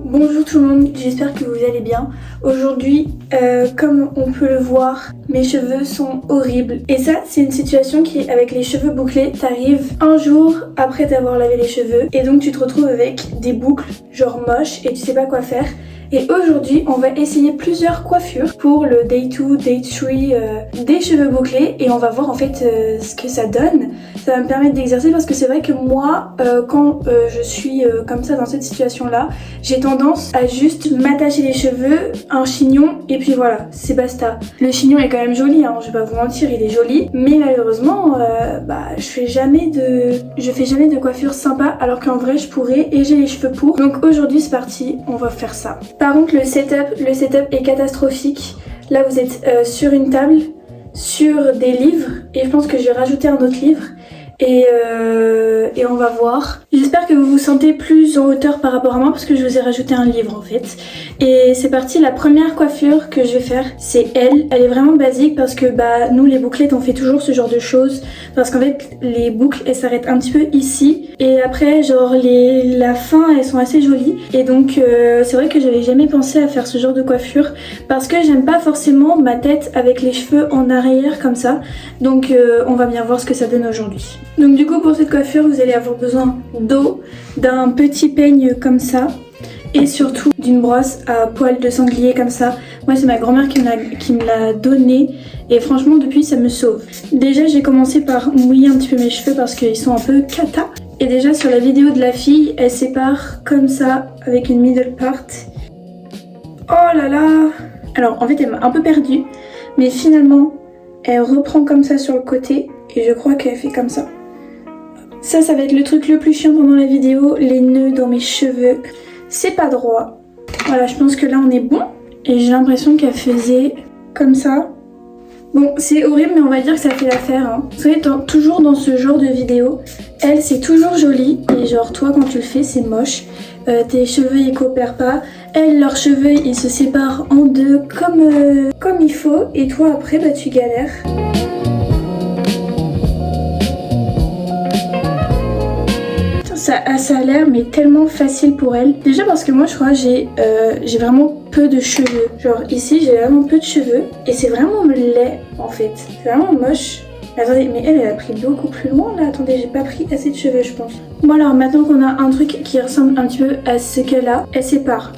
Bonjour tout le monde, j'espère que vous allez bien. Aujourd'hui, comme on peut le voir, mes cheveux sont horribles. Et ça, c'est une situation qui, avec les cheveux bouclés, t'arrive un jour après t'avoir lavé les cheveux. Et donc tu te retrouves avec des boucles genre moches et tu sais pas quoi faire. Et aujourd'hui, on va essayer plusieurs coiffures pour le Day 2, Day 3 des cheveux bouclés. Et on va voir en fait ce que ça donne. Ça va me permettre d'exercer parce que c'est vrai que moi, quand je suis comme ça dans cette situation-là, j'ai tendance à juste m'attacher les cheveux, un chignon et puis voilà, c'est basta. Le chignon est quand même joli, hein, je vais pas vous mentir, il est joli. Mais malheureusement, je fais jamais de coiffure sympa alors qu'en vrai je pourrais et j'ai les cheveux pour. Donc aujourd'hui c'est parti, on va faire ça. Par contre le setup est catastrophique. Là vous êtes sur une table, sur des livres et je pense que je vais rajouter un autre livre. Et on va voir. J'espère que vous vous sentez plus en hauteur par rapport à moi parce que je vous ai rajouté un livre en fait. Et c'est parti, la première coiffure que je vais faire c'est elle. Elle est vraiment basique parce que nous les bouclettes on fait toujours ce genre de choses. Parce qu'en fait les boucles elles s'arrêtent un petit peu ici. Et après genre la fin elles sont assez jolies. Et donc c'est vrai que j'avais jamais pensé à faire ce genre de coiffure. Parce que j'aime pas forcément ma tête avec les cheveux en arrière comme ça. Donc on va bien voir ce que ça donne aujourd'hui. Donc du coup pour cette coiffure vous allez avoir besoin d'eau, d'un petit peigne comme ça et surtout d'une brosse à poils de sanglier comme ça. Moi c'est ma grand-mère qui me l'a donné et franchement depuis ça me sauve. Déjà j'ai commencé par mouiller un petit peu mes cheveux parce qu'ils sont un peu cata. Et déjà sur la vidéo de la fille elle sépare comme ça avec une middle part. Oh là là. Alors en fait elle m'a un peu perdue mais finalement elle reprend comme ça sur le côté et je crois qu'elle fait comme ça. Ça va être le truc le plus chiant pendant la vidéo, les nœuds dans mes cheveux. C'est pas droit. Voilà, je pense que là on est bon. Et j'ai l'impression qu'elle faisait comme ça. Bon, c'est horrible, mais on va dire que ça fait l'affaire. Hein. Vous savez, toujours dans ce genre de vidéo, elle c'est toujours joli. Et genre toi quand tu le fais, c'est moche. Tes cheveux ils coopèrent pas. Elle, leurs cheveux ils se séparent en deux comme il faut. Et toi après, tu galères. Ça a l'air mais tellement facile pour elle. Déjà parce que moi je crois j'ai vraiment peu de cheveux. Genre ici j'ai vraiment peu de cheveux et c'est vraiment laid en fait. C'est vraiment moche. Attendez, mais elle a pris beaucoup plus loin là. Attendez, j'ai pas pris assez de cheveux je pense. Bon alors maintenant qu'on a un truc qui ressemble un petit peu à ce qu'elle a, elle sépare.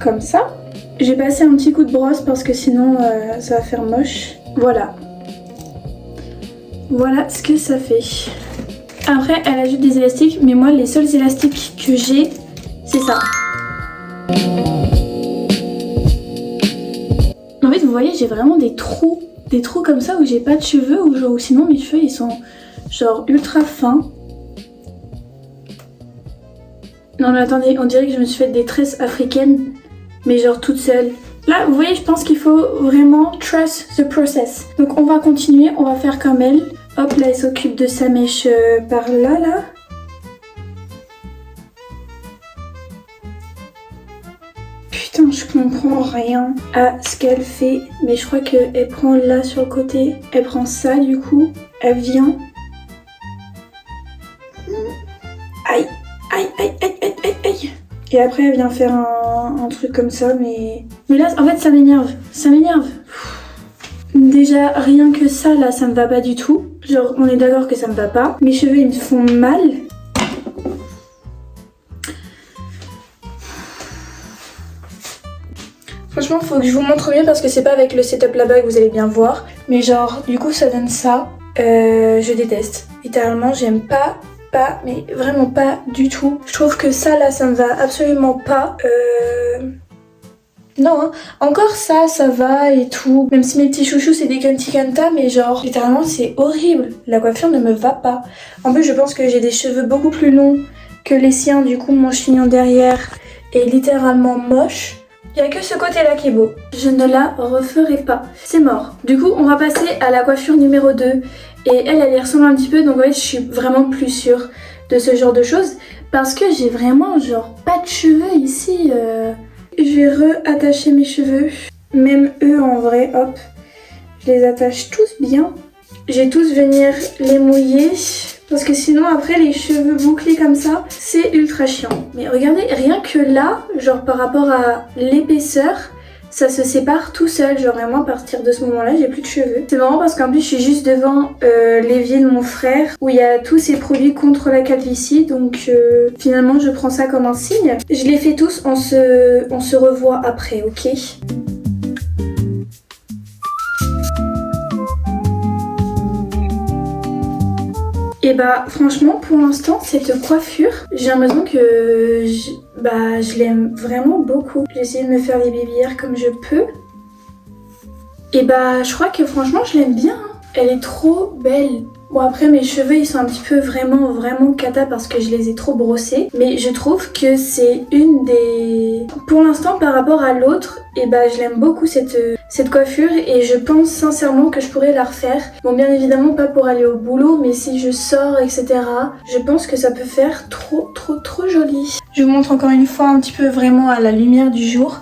Comme ça. J'ai passé un petit coup de brosse parce que sinon ça va faire moche. Voilà. Voilà ce que ça fait. Après elle ajoute des élastiques mais moi les seuls élastiques que j'ai c'est ça. En fait vous voyez j'ai vraiment des trous comme ça où j'ai pas de cheveux ou sinon mes cheveux ils sont genre ultra fins. Non mais attendez, on dirait que je me suis fait des tresses africaines mais genre toute seule. Là vous voyez je pense qu'il faut vraiment trust the process. Donc on va continuer, on va faire comme elle. Hop là elle s'occupe de sa mèche par là. Putain je comprends rien à ce qu'elle fait. Mais je crois qu'elle prend là sur le côté. Elle prend ça du coup. Elle vient. Aïe. Et après elle vient faire un truc comme ça mais là en fait ça m'énerve. Déjà rien que ça là ça me va pas du tout. Genre on est d'accord que ça me va pas. Mes cheveux ils me font mal. Franchement faut que je vous montre mieux parce que c'est pas avec le setup là-bas que vous allez bien voir. Mais genre du coup ça donne ça. Je déteste. Littéralement j'aime pas mais vraiment pas du tout. Je trouve que ça là ça me va absolument pas. Non, hein. Encore ça va et tout. Même si mes petits chouchous c'est des Kunti-Kanta, mais genre littéralement c'est horrible. La coiffure ne me va pas. En plus je pense que j'ai des cheveux beaucoup plus longs que les siens. Du coup mon chignon derrière est littéralement moche. Il n'y a que ce côté là qui est beau. Je ne la referai pas. C'est mort. Du coup on va passer à la coiffure numéro 2. Et elle y ressemble un petit peu. Donc en fait je suis vraiment plus sûre de ce genre de choses. Parce que j'ai vraiment genre pas de cheveux ici. Je vais re-attacher mes cheveux, même eux en vrai, hop. Je les attache tous bien. Je vais tous venir les mouiller parce que sinon après les cheveux bouclés comme ça, c'est ultra chiant. Mais regardez, rien que là, genre par rapport à l'épaisseur, ça se sépare tout seul, genre vraiment à partir de ce moment-là, j'ai plus de cheveux. C'est marrant parce qu'en plus je suis juste devant l'évier de mon frère où il y a tous ces produits contre la calvitie, donc finalement je prends ça comme un signe. Je les fais tous, on se revoit après, ok? Et bah franchement pour l'instant cette coiffure, j'ai l'impression que je l'aime vraiment beaucoup. J'ai essayé de me faire les baby-hairs comme je peux. Et bah je crois que franchement je l'aime bien. Elle est trop belle. Bon après mes cheveux ils sont un petit peu vraiment cata parce que je les ai trop brossés. Mais je trouve que c'est une des... Pour l'instant par rapport à l'autre, et bah je l'aime beaucoup cette coiffure et je pense sincèrement que je pourrais la refaire. Bon bien évidemment pas pour aller au boulot mais si je sors etc. Je pense que ça peut faire trop joli. Je vous montre encore une fois un petit peu vraiment à la lumière du jour.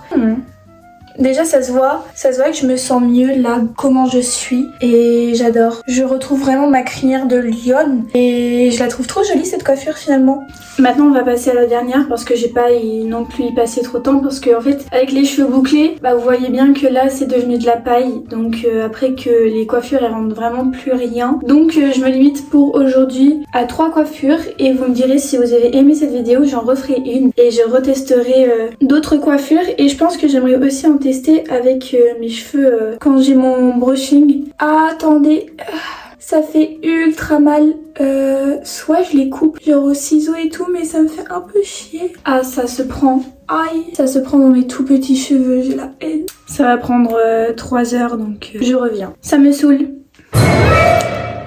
Déjà ça se voit que je me sens mieux là, comment je suis et j'adore. Je retrouve vraiment ma crinière de lionne et je la trouve trop jolie cette coiffure finalement. Maintenant on va passer à la dernière parce que j'ai pas non plus y passer trop de temps parce que en fait avec les cheveux bouclés, bah vous voyez bien que là c'est devenu de la paille donc après que les coiffures elles rendent vraiment plus rien. Donc je me limite pour aujourd'hui à 3 coiffures et vous me direz si vous avez aimé cette vidéo, j'en referai une et je retesterai d'autres coiffures et je pense que j'aimerais aussi en tester avec mes cheveux quand j'ai mon brushing. Ah, attendez, ça fait ultra mal. Soit je les coupe genre au ciseau et tout mais ça me fait un peu chier. Ah ça se prend, aïe, ça se prend dans mes tout petits cheveux, j'ai la haine. Ça va prendre 3 heures donc je reviens. Ça me saoule.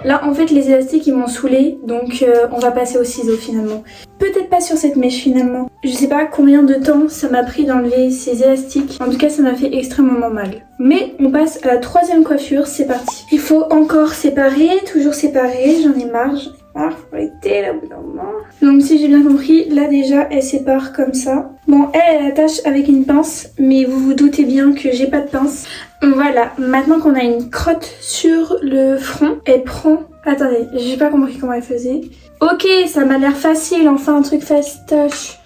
Là en fait les élastiques ils m'ont saoulé donc on va passer au ciseau finalement. Peut-être pas sur cette mèche finalement. Je sais pas combien de temps ça m'a pris d'enlever ces élastiques. En tout cas ça m'a fait extrêmement mal. Mais on passe à la 3e coiffure, c'est parti. Il faut encore séparer, toujours séparer, j'en ai marre. Faut arrêter là au bout d'un moment. Donc si j'ai bien compris, là déjà elle sépare comme ça. Bon elle attache avec une pince, mais vous vous doutez bien que j'ai pas de pince. Voilà, maintenant qu'on a une crotte sur le front, elle prend... Attendez, j'ai pas compris comment elle faisait. Ok, ça m'a l'air facile, enfin un truc fastoche.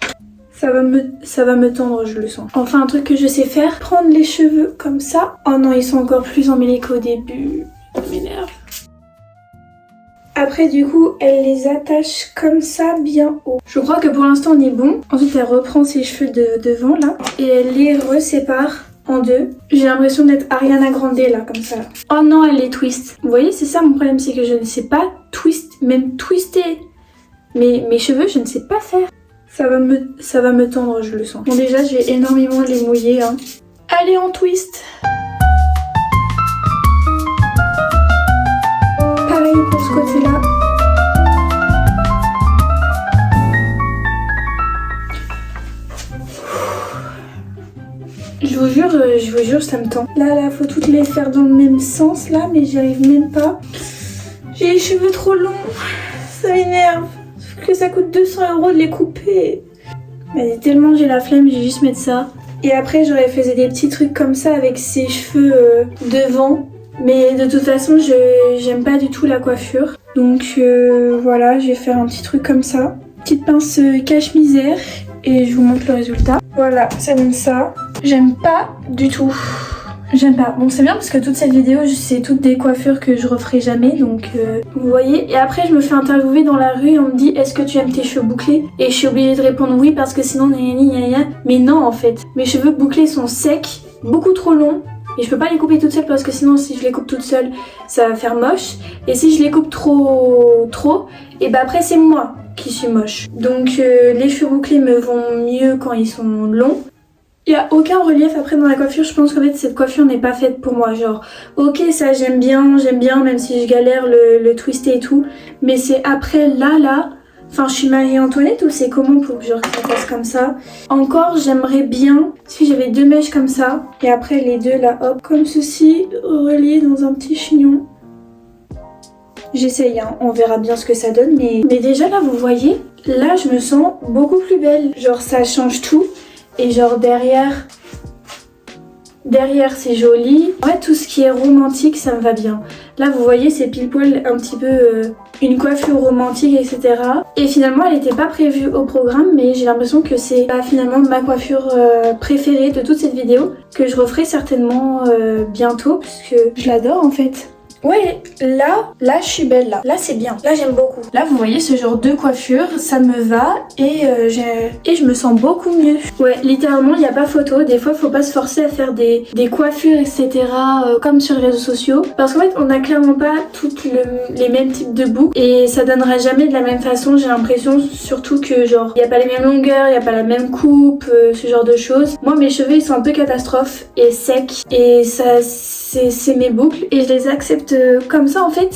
Ça va me tendre, je le sens. Enfin un truc que je sais faire, prendre les cheveux comme ça. Oh non, ils sont encore plus emmêlés qu'au début. Ça m'énerve. Après du coup, elle les attache comme ça bien haut. Je crois que pour l'instant on est bon. Ensuite elle reprend ses cheveux de devant là et elle les resépare en 2. J'ai l'impression d'être Ariana Grande là, comme ça. Oh non, elle les twist. Vous voyez, c'est ça mon problème, c'est que je ne sais pas même twister. Mais mes cheveux, je ne sais pas faire. Ça va me tendre, je le sens. Bon déjà, je vais énormément les mouiller. Hein. Allez, on twist. Pareil pour ce côté-là. Je vous jure, ça me tend. Là, faut toutes les faire dans le même sens, là, mais j'y arrive même pas. J'ai les cheveux trop longs, ça m'énerve. Sauf que ça coûte 200 € de les couper. Mais tellement j'ai la flemme, j'ai juste mettre ça. Et après, j'aurais fait des petits trucs comme ça avec ses cheveux devant. Mais de toute façon, j'aime pas du tout la coiffure. Donc voilà, je vais faire un petit truc comme ça. Petite pince cache-misère. Et je vous montre le résultat. Voilà, ça donne ça. J'aime pas du tout. J'aime pas. Bon, c'est bien parce que toute cette vidéo, c'est toutes des coiffures que je referai jamais. Donc, vous voyez. Et après, je me fais interviewer dans la rue et on me dit « Est-ce que tu aimes tes cheveux bouclés ?» Et je suis obligée de répondre oui parce que sinon, mais non en fait. Mes cheveux bouclés sont secs, beaucoup trop longs. Et je peux pas les couper toute seule parce que sinon, si je les coupe toute seule, ça va faire moche. Et si je les coupe trop, et bah après, c'est moi qui suis moche. Donc, les cheveux bouclés me vont mieux quand ils sont longs. Il n'y a aucun relief après dans la coiffure, je pense qu'en fait cette coiffure n'est pas faite pour moi, genre ok ça j'aime bien même si je galère le twister et tout, mais c'est après là, enfin je suis Marie-Antoinette ou c'est comment pour que genre ça fasse comme ça. Encore j'aimerais bien si j'avais 2 mèches comme ça et après les 2 là hop comme ceci reliées dans un petit chignon. J'essaye hein, on verra bien ce que ça donne mais déjà là vous voyez, là je me sens beaucoup plus belle, genre ça change tout. Et genre derrière, Derrière c'est joli. En fait tout ce qui est romantique ça me va bien. Là vous voyez c'est pile poil un petit peu une coiffure romantique etc. Et finalement elle n'était pas prévue au programme mais j'ai l'impression que c'est finalement ma coiffure préférée de toute cette vidéo. Que je referai certainement bientôt puisque je l'adore en fait. Ouais, là je suis belle là. Là c'est bien. Là j'aime beaucoup. Là vous voyez ce genre de coiffure, ça me va et je me sens beaucoup mieux. Ouais, littéralement il n'y a pas photo. Des fois faut pas se forcer à faire des coiffures etc. Comme sur les réseaux sociaux. Parce qu'en fait on n'a clairement pas toutes les mêmes types de boucles et ça donnera jamais de la même façon. J'ai l'impression surtout que genre il n'y a pas les mêmes longueurs, il n'y a pas la même coupe, ce genre de choses. Moi mes cheveux ils sont un peu catastrophes et secs et ça c'est mes boucles et je les accepte comme ça en fait.